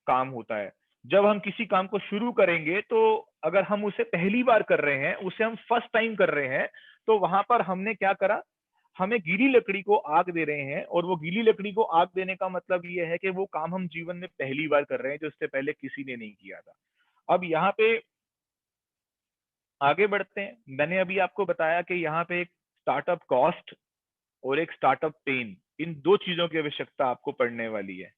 काम होता है। जब हम किसी काम को शुरू करेंगे, तो अगर हम उसे पहली बार कर रहे हैं, उसे हम फर्स्ट टाइम कर रहे हैं, तो वहां पर हमने क्या करा, हमें गीली लकड़ी को आग दे रहे हैं, और वो गीली लकड़ी को आग देने का मतलब ये है कि वो काम हम जीवन में पहली बार कर रहे हैं, जो इससे पहले किसी ने नहीं किया था। अब यहाँ पे आगे बढ़ते हैं। मैंने अभी आपको बताया कि यहाँ पे एक स्टार्टअप कॉस्ट और एक स्टार्टअप पेन, इन दो चीजों की आवश्यकता आपको पड़ने वाली है।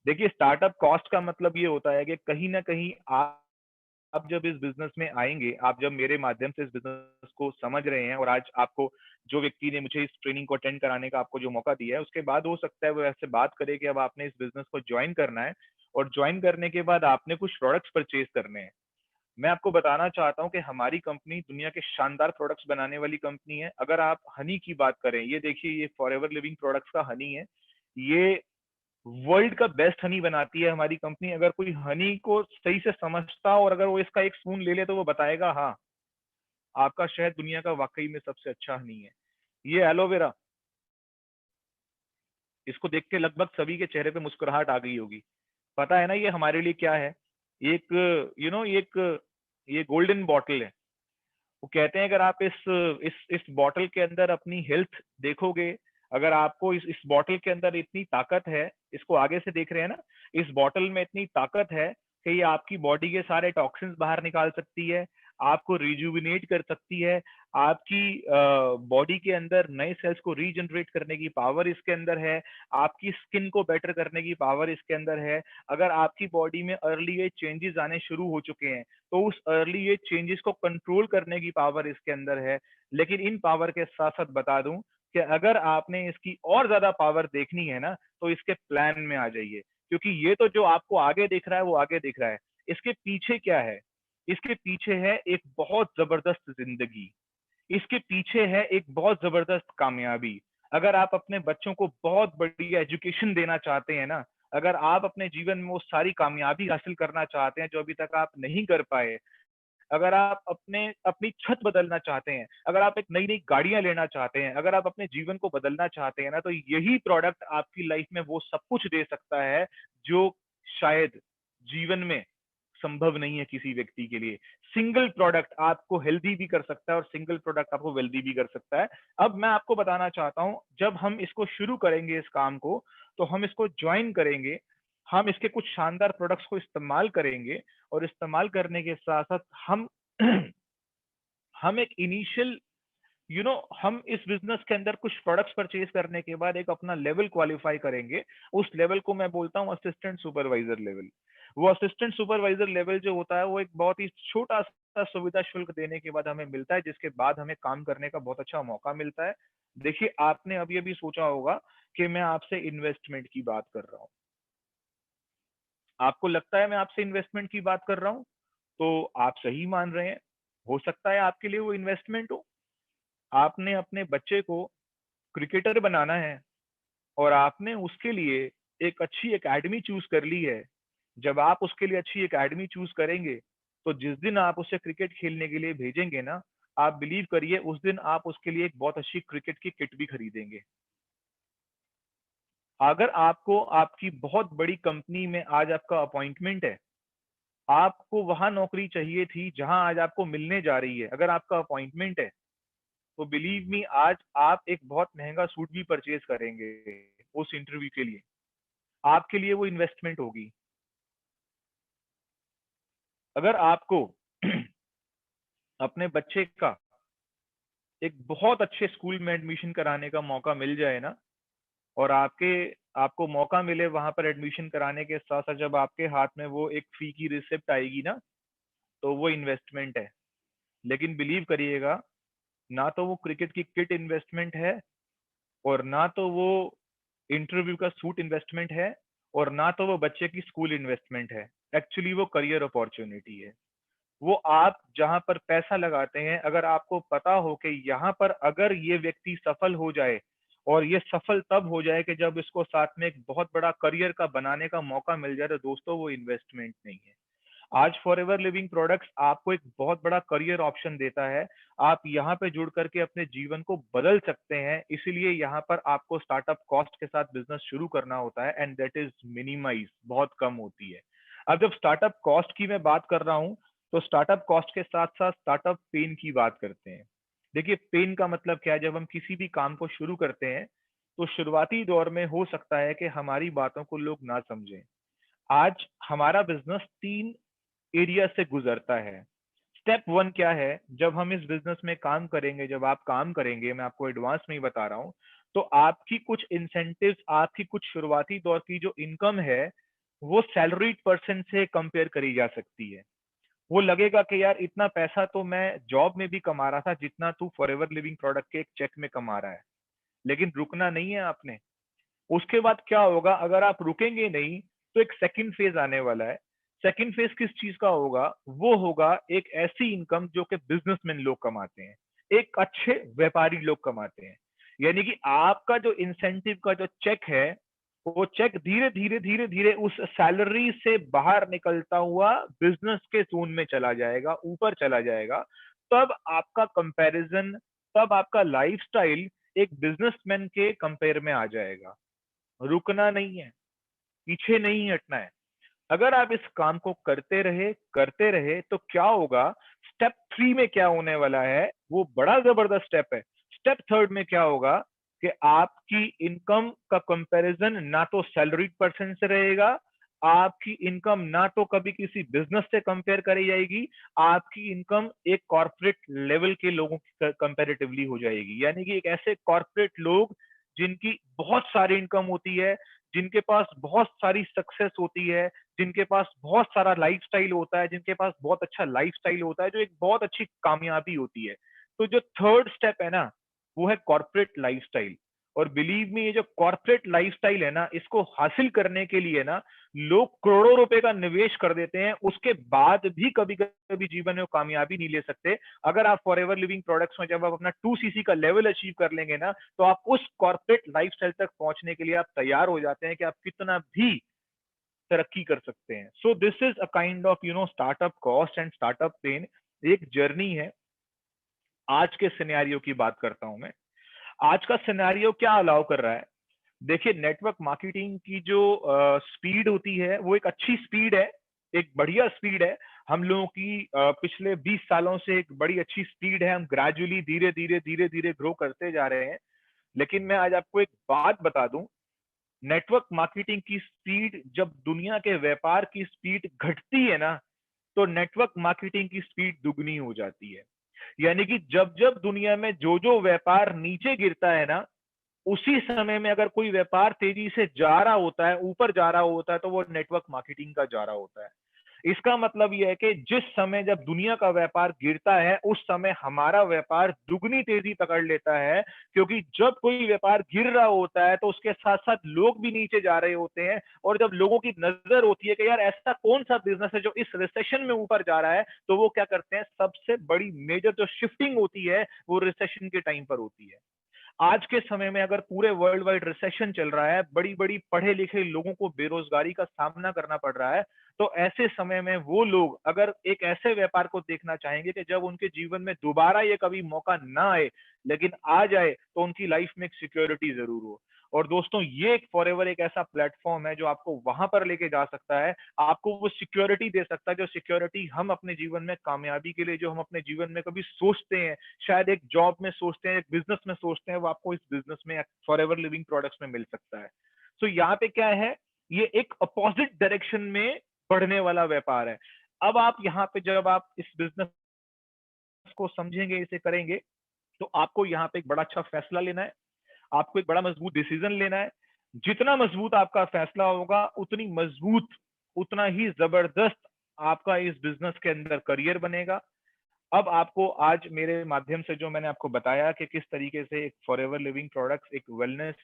देखिए, स्टार्टअप कॉस्ट का मतलब ये होता है कि कहीं ना कहीं आप जब इस बिजनेस में आएंगे, आप जब मेरे माध्यम से इस बिजनेस को समझ रहे हैं, और आज आपको, जो व्यक्ति ने मुझे इस ट्रेनिंग को अटेंड कराने का आपको जो मौका दिया है, उसके बाद हो सकता है वो ऐसे बात करे कि अब आपने इस बिजनेस को ज्वाइन करना है, और ज्वाइन करने के बाद आपने कुछ प्रोडक्ट्स परचेज करने हैं। मैं आपको बताना चाहता हूं कि हमारी कंपनी दुनिया के शानदार प्रोडक्ट्स बनाने वाली कंपनी है। अगर आप हनी की बात करें, ये देखिए, ये फॉरएवर लिविंग प्रोडक्ट्स का हनी है, ये वर्ल्ड का बेस्ट हनी बनाती है हमारी कंपनी। अगर कोई हनी को सही से समझता, और अगर वो इसका एक स्पून ले ले, तो वो बताएगा, हाँ, आपका शहद दुनिया का वाकई में सबसे अच्छा हनी है। ये एलोवेरा, इसको देख के लगभग सभी के चेहरे पे मुस्कुराहट आ गई होगी। पता है ना ये हमारे लिए क्या है? एक, एक, ये गोल्डन बॉटल है। वो कहते हैं, अगर आप इस बॉटल के अंदर अपनी हेल्थ देखोगे, अगर आपको इस बॉटल के अंदर इतनी ताकत है, इसको आगे से देख रहे हैं ना, इस बॉटल में इतनी ताकत है कि ये आपकी बॉडी के सारे टॉक्सिन्स बाहर निकाल सकती है, आपको रिजुविनेट कर सकती है, आपकी बॉडी के अंदर नए सेल्स को रीजनरेट करने की पावर इसके अंदर है, आपकी स्किन को बेटर करने की पावर इसके अंदर है। अगर आपकी बॉडी में अर्ली एज चेंजेस आने शुरू हो चुके हैं तो उस अर्ली एज चेंजेस को कंट्रोल करने की पावर इसके अंदर है। लेकिन इन पावर के साथ साथ बता दूं कि अगर आपने इसकी और ज्यादा पावर देखनी है ना, तो इसके प्लान में आ जाइए, क्योंकि ये तो जो आपको आगे दिख रहा है वो आगे दिख रहा है, इसके पीछे क्या है? इसके पीछे है एक बहुत जबरदस्त जिंदगी, इसके पीछे है एक बहुत जबरदस्त कामयाबी। अगर आप अपने बच्चों को बहुत बड़ी एजुकेशन देना चाहते हैं ना, अगर आप अपने जीवन में वो सारी कामयाबी हासिल करना चाहते हैं जो अभी तक आप नहीं कर पाए, अगर आप अपनी छत बदलना चाहते हैं, अगर आप एक नई नई गाड़ियां लेना चाहते हैं, अगर आप अपने जीवन को बदलना चाहते हैं ना, तो यही प्रोडक्ट आपकी लाइफ में वो सब कुछ दे सकता है जो शायद जीवन में संभव नहीं है किसी व्यक्ति के लिए। सिंगल प्रोडक्ट आपको हेल्दी भी कर सकता है और सिंगल प्रोडक्ट आपको वेल्दी भी कर सकता है। अब मैं आपको बताना चाहता हूं, जब हम इसको शुरू करेंगे इस काम को, तो हम इसको ज्वाइन करेंगे, हम इसके कुछ शानदार प्रोडक्ट्स को इस्तेमाल करेंगे, और इस्तेमाल करने के साथ साथ हम हम एक इनिशियल हम इस बिजनेस के अंदर कुछ प्रोडक्ट्स परचेज करने के बाद एक अपना लेवल क्वालिफाई करेंगे। उस लेवल को मैं बोलता हूँ असिस्टेंट सुपरवाइजर लेवल। वो असिस्टेंट सुपरवाइजर लेवल जो होता है वो एक बहुत ही छोटा सा सुविधा शुल्क देने के बाद हमें मिलता है, जिसके बाद हमें काम करने का बहुत अच्छा मौका मिलता है। देखिए, आपने अभी अभी सोचा होगा कि मैं आपसे इन्वेस्टमेंट की बात कर रहा हूँ। आपको लगता है मैं आपसे इन्वेस्टमेंट की बात कर रहा हूँ, तो आप सही मान रहे हैं। हो सकता है आपके लिए वो इन्वेस्टमेंट हो। आपने अपने बच्चे को क्रिकेटर बनाना है और आपने उसके लिए एक अच्छी एकेडमी चूज कर ली है। जब आप उसके लिए अच्छी एकेडमी चूज करेंगे, तो जिस दिन आप उसे क्रिकेट खेलने के लिए भेजेंगे ना, आप बिलीव करिए उस दिन आप उसके लिए एक बहुत अच्छी क्रिकेट की किट भी खरीदेंगे। अगर आपको आपकी बहुत बड़ी कंपनी में आज आपका अपॉइंटमेंट है, आपको वहां नौकरी चाहिए थी जहां आज आपको मिलने जा रही है, अगर आपका अपॉइंटमेंट है, तो बिलीव मी आज आप एक बहुत महंगा सूट भी परचेज करेंगे उस इंटरव्यू के लिए। आपके लिए वो इन्वेस्टमेंट होगी। अगर आपको अपने बच्चे का एक बहुत अच्छे स्कूल में एडमिशन कराने का मौका मिल जाए ना, और आपको मौका मिले वहां पर एडमिशन कराने के साथ साथ जब आपके हाथ में वो एक फी की रिसिप्ट आएगी ना, तो वो इन्वेस्टमेंट है। लेकिन बिलीव करिएगा, ना तो वो क्रिकेट की किट इन्वेस्टमेंट है, और ना तो वो इंटरव्यू का सूट इन्वेस्टमेंट है, और ना तो वो बच्चे की स्कूल इन्वेस्टमेंट है। एक्चुअली वो करियर अपॉर्चुनिटी है। वो आप जहां पर पैसा लगाते हैं, अगर आपको पता हो कि यहाँ पर अगर ये व्यक्ति सफल हो जाए, और ये सफल तब हो जाए कि जब इसको साथ में एक बहुत बड़ा करियर का बनाने का मौका मिल जाए, तो दोस्तों वो इन्वेस्टमेंट नहीं है। आज फॉरएवर लिविंग प्रोडक्ट्स आपको एक बहुत बड़ा करियर ऑप्शन देता है। आप यहाँ पे जुड़ करके अपने जीवन को बदल सकते हैं। इसीलिए यहाँ पर आपको स्टार्टअप कॉस्ट के साथ बिजनेस शुरू करना होता है, एंड दैट इज मिनिमाइज, बहुत कम होती है। अब जब स्टार्टअप कॉस्ट की मैं बात कर रहा हूँ, तो स्टार्टअप कॉस्ट के साथ साथ स्टार्टअप पेन की बात करते हैं। देखिए, पेन का मतलब क्या है? जब हम किसी भी काम को शुरू करते हैं, तो शुरुआती दौर में हो सकता है कि हमारी बातों को लोग ना समझें। आज हमारा बिजनेस 3 एरिया से गुजरता है। स्टेप 1 क्या है? जब हम इस बिजनेस में काम करेंगे, जब आप काम करेंगे, मैं आपको एडवांस में ही बता रहा हूँ, तो आपकी कुछ इंसेंटिव्स, आपकी कुछ शुरुआती दौर की जो इनकम है, वो सैलरीड पर्सन से कंपेयर करी जा सकती है। वो लगेगा कि यार इतना पैसा तो मैं जॉब में भी कमा रहा था जितना तू फॉरएवर लिविंग प्रोडक्ट के एक चेक में कमा रहा है। लेकिन रुकना नहीं है आपने। उसके बाद क्या होगा? अगर आप रुकेंगे नहीं, तो एक सेकंड फेज आने वाला है। सेकंड फेज किस चीज का होगा? वो होगा एक ऐसी इनकम जो कि बिजनेसमैन लोग कमाते हैं, एक अच्छे व्यापारी लोग कमाते हैं। यानी कि आपका जो इंसेंटिव का जो चेक है, वो चेक धीरे धीरे धीरे धीरे उस सैलरी से बाहर निकलता हुआ बिजनेस के जोन में चला जाएगा, ऊपर चला जाएगा। तब आपका कंपैरिजन, तब आपका लाइफस्टाइल एक बिजनेसमैन के कंपेयर में आ जाएगा। रुकना नहीं है, पीछे नहीं हटना है। अगर आप इस काम को करते रहे तो क्या होगा? स्टेप 3 में क्या होने वाला है, वो बड़ा जबरदस्त स्टेप है। स्टेप 3 में क्या होगा कि आपकी इनकम का कंपैरिजन ना तो सैलरीड पर्सन से रहेगा, आपकी इनकम ना तो कभी किसी बिजनेस से कंपेयर करी जाएगी, आपकी इनकम एक कॉर्पोरेट लेवल के लोगों की कंपैरेटिवली हो जाएगी। यानी कि एक ऐसे कॉर्पोरेट लोग जिनकी बहुत सारी इनकम होती है, जिनके पास बहुत सारी सक्सेस होती है, जिनके पास बहुत सारा लाइफस्टाइल होता है, जिनके पास बहुत अच्छा लाइफस्टाइल होता है, जो एक बहुत अच्छी कामयाबी होती है। तो जो थर्ड स्टेप है ना, वो है कॉर्पोरेट लाइफस्टाइल। और बिलीव मी, ये जो कॉर्पोरेट लाइफस्टाइल है ना, इसको हासिल करने के लिए ना लोग करोड़ों रुपए का निवेश कर देते हैं, उसके बाद भी कभी कभी जीवन में वो कामयाबी नहीं ले सकते। अगर आप फॉरएवर लिविंग प्रोडक्ट्स में जब आप अपना 2cc का लेवल अचीव कर लेंगे ना, तो आप उस कॉर्पोरेट लाइफस्टाइल तक पहुंचने के लिए आप तैयार हो जाते हैं कि आप कितना भी तरक्की कर सकते हैं। So this is a kind of startup cost and startup pain. एक जर्नी है। आज के सिनेरियो की बात करता हूं मैं। आज का सिनेरियो क्या अलाउ कर रहा है? देखिए, नेटवर्क मार्केटिंग की जो स्पीड होती है वो एक अच्छी स्पीड है, एक बढ़िया स्पीड है। हम लोगों की पिछले 20 सालों से एक बड़ी अच्छी स्पीड है। हम ग्रेजुअली धीरे धीरे ग्रो करते जा रहे हैं। लेकिन मैं आज आपको एक बात बता दूं, नेटवर्क मार्केटिंग की स्पीड, जब दुनिया के व्यापार की स्पीड घटती है ना, तो नेटवर्क मार्केटिंग की स्पीड दुगनी हो जाती है। यानी कि जब जब दुनिया में जो जो व्यापार नीचे गिरता है ना, उसी समय में अगर कोई व्यापार तेजी से जा रहा होता है, ऊपर जा रहा होता है, तो वो नेटवर्क मार्केटिंग का जा रहा होता है। इसका मतलब यह है कि जिस समय जब दुनिया का व्यापार गिरता है, उस समय हमारा व्यापार दुगनी तेजी पकड़ लेता है। क्योंकि जब कोई व्यापार गिर रहा होता है, तो उसके साथ साथ लोग भी नीचे जा रहे होते हैं। और जब लोगों की नजर होती है कि यार ऐसा कौन सा बिजनेस है जो इस रिसेशन में ऊपर जा रहा है, तो वो क्या करते हैं, सबसे बड़ी मेजर जो शिफ्टिंग होती है वो रिसेशन के टाइम पर होती है। आज के समय में अगर पूरे वर्ल्ड वाइड रिसेशन चल रहा है, बड़ी बड़ी पढ़े लिखे लोगों को बेरोजगारी का सामना करना पड़ रहा है, तो ऐसे समय में वो लोग अगर एक ऐसे व्यापार को देखना चाहेंगे कि जब उनके जीवन में दोबारा ये कभी मौका ना आए, लेकिन आ जाए तो उनकी लाइफ में एक सिक्योरिटी जरूर हो। और दोस्तों, ये एक फॉरएवर एक ऐसा प्लेटफॉर्म है जो आपको वहां पर लेके जा सकता है, आपको वो सिक्योरिटी दे सकता है, जो सिक्योरिटी हम अपने जीवन में कामयाबी के लिए, जो हम अपने जीवन में कभी सोचते हैं, शायद एक जॉब में सोचते हैं, एक बिजनेस में सोचते हैं, वो आपको इस बिजनेस में, फॉरएवर लिविंग प्रोडक्ट्स में मिल सकता है। सो यहाँ पे क्या है, ये एक अपोजिट डायरेक्शन में बढ़ने वाला व्यापार है। अब आप यहाँ पे जब आप इस बिजनेस को समझेंगे, इसे करेंगे, तो आपको यहाँ पे एक बड़ा अच्छा फैसला लेना है, आपको एक बड़ा मजबूत डिसीजन लेना है। जितना मजबूत आपका फैसला होगा, उतनी मजबूत, उतना ही जबरदस्त आपका इस बिजनेस के अंदर करियर बनेगा। अब आपको आज मेरे माध्यम से जो मैंने आपको बताया कि किस तरीके से एक फॉरएवर लिविंग प्रोडक्ट्स एक वेलनेस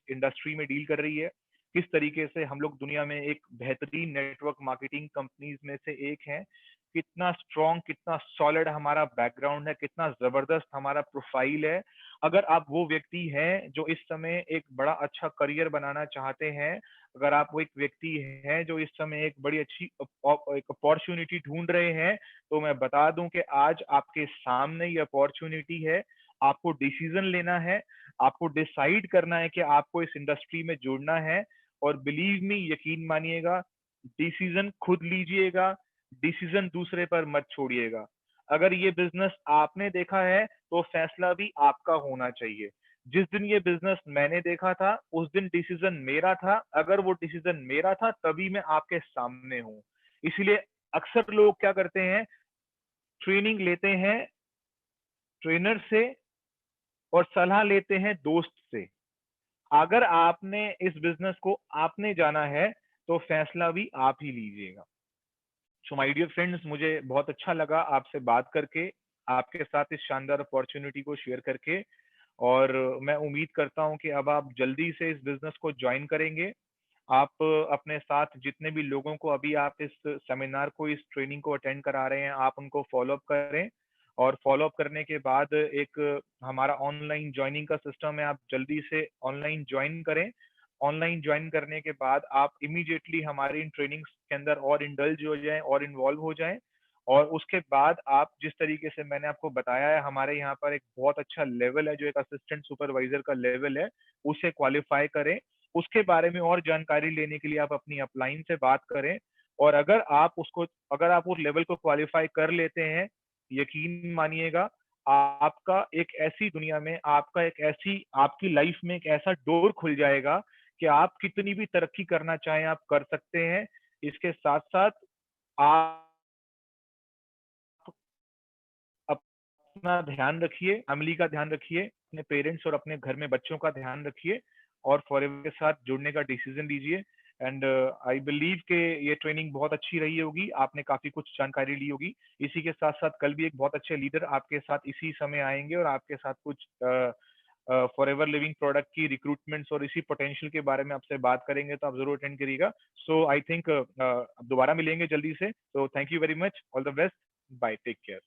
इंडस्ट्री में डील कर रही है, किस तरीके से हम लोग दुनिया में एक बेहतरीन नेटवर्क मार्केटिंग कंपनीज में से एक हैं, कितना स्ट्रॉन्ग, कितना सॉलिड हमारा बैकग्राउंड है, कितना जबरदस्त हमारा प्रोफाइल है। अगर आप वो व्यक्ति हैं जो इस समय एक बड़ा अच्छा करियर बनाना चाहते हैं, अगर आप वो एक व्यक्ति हैं जो इस समय एक बड़ी अच्छी एक अपॉर्चुनिटी ढूंढ रहे हैं, तो मैं बता दूं कि आज आपके सामने ये अपॉर्चुनिटी है। आपको डिसीजन लेना है, आपको डिसाइड करना है कि आपको इस इंडस्ट्री में जुड़ना है। और बिलीव मी, यकीन मानिएगा, डिसीजन खुद लीजिएगा, डिसीजन दूसरे पर मत छोड़िएगा। अगर ये बिजनेस आपने देखा है, तो फैसला भी आपका होना चाहिए। जिस दिन ये बिजनेस मैंने देखा था, उस दिन डिसीजन मेरा था। अगर वो डिसीजन मेरा था, तभी मैं आपके सामने हूँ। इसलिए अक्सर लोग क्या करते हैं, ट्रेनिंग लेते हैं ट्रेनर से और सलाह लेते हैं दोस्त से। अगर आपने इस बिजनेस को आपने जाना है, तो फैसला भी आप ही लीजिएगा। सो माय डियर फ्रेंड्स, मुझे बहुत अच्छा लगा आपसे बात करके, आपके साथ इस शानदार अपॉर्चुनिटी को शेयर करके। और मैं उम्मीद करता हूं कि अब आप जल्दी से इस बिजनेस को ज्वाइन करेंगे। आप अपने साथ जितने भी लोगों को अभी आप इस सेमिनार को, इस ट्रेनिंग को अटेंड करा रहे हैं, आप उनको फॉलोअप करें। और फॉलोअप करने के बाद एक हमारा ऑनलाइन ज्वाइनिंग का सिस्टम है, आप जल्दी से ऑनलाइन ज्वाइन करें। ऑनलाइन ज्वाइन करने के बाद आप इमीडिएटली हमारी इन ट्रेनिंग्स के अंदर और इंडल्ज हो जाएं और इन्वॉल्व हो जाएं। और उसके बाद आप जिस तरीके से मैंने आपको बताया है, हमारे यहाँ पर एक बहुत अच्छा लेवल है जो एक असिस्टेंट सुपरवाइजर का लेवल है, उसे क्वालिफाई करें। उसके बारे में और जानकारी लेने के लिए आप अपनी अपलाइन से बात करें। और अगर आप उस लेवल को क्वालिफाई कर लेते हैं, यकीन मानिएगा, आपका एक ऐसी दुनिया में, आपका एक ऐसी आपकी लाइफ में एक ऐसा डोर खुल जाएगा कि आप कितनी भी तरक्की करना चाहें आप कर सकते हैं। इसके साथ-साथ आप अपना ध्यान रखिए, फैमिली का ध्यान रखिए, अपने पेरेंट्स और अपने घर में बच्चों का ध्यान रखिए और फॉरएवर के साथ जुड़ने का डिसीजन लीजिए। एंड आई बिलीव कि ये ट्रेनिंग बहुत अच्छी रही होगी, आपने काफ़ी कुछ जानकारी ली होगी। इसी के साथ-साथ कल भी एक बहुत अच्छे लीडर आपके साथ इसी समय आएँगे और आपके साथ कुछ फॉरएवर लिविंग प्रोडक्ट की रिक्रूटमेंट्स और इसी पोटेंशियल के बारे में आपसे बात करेंगे, तो आप ज़रूर अटेंड करिएगा। सो आई थिंक दोबारा मिलेंगे जल्दी से। तो thank you very much, all the best, bye, take care.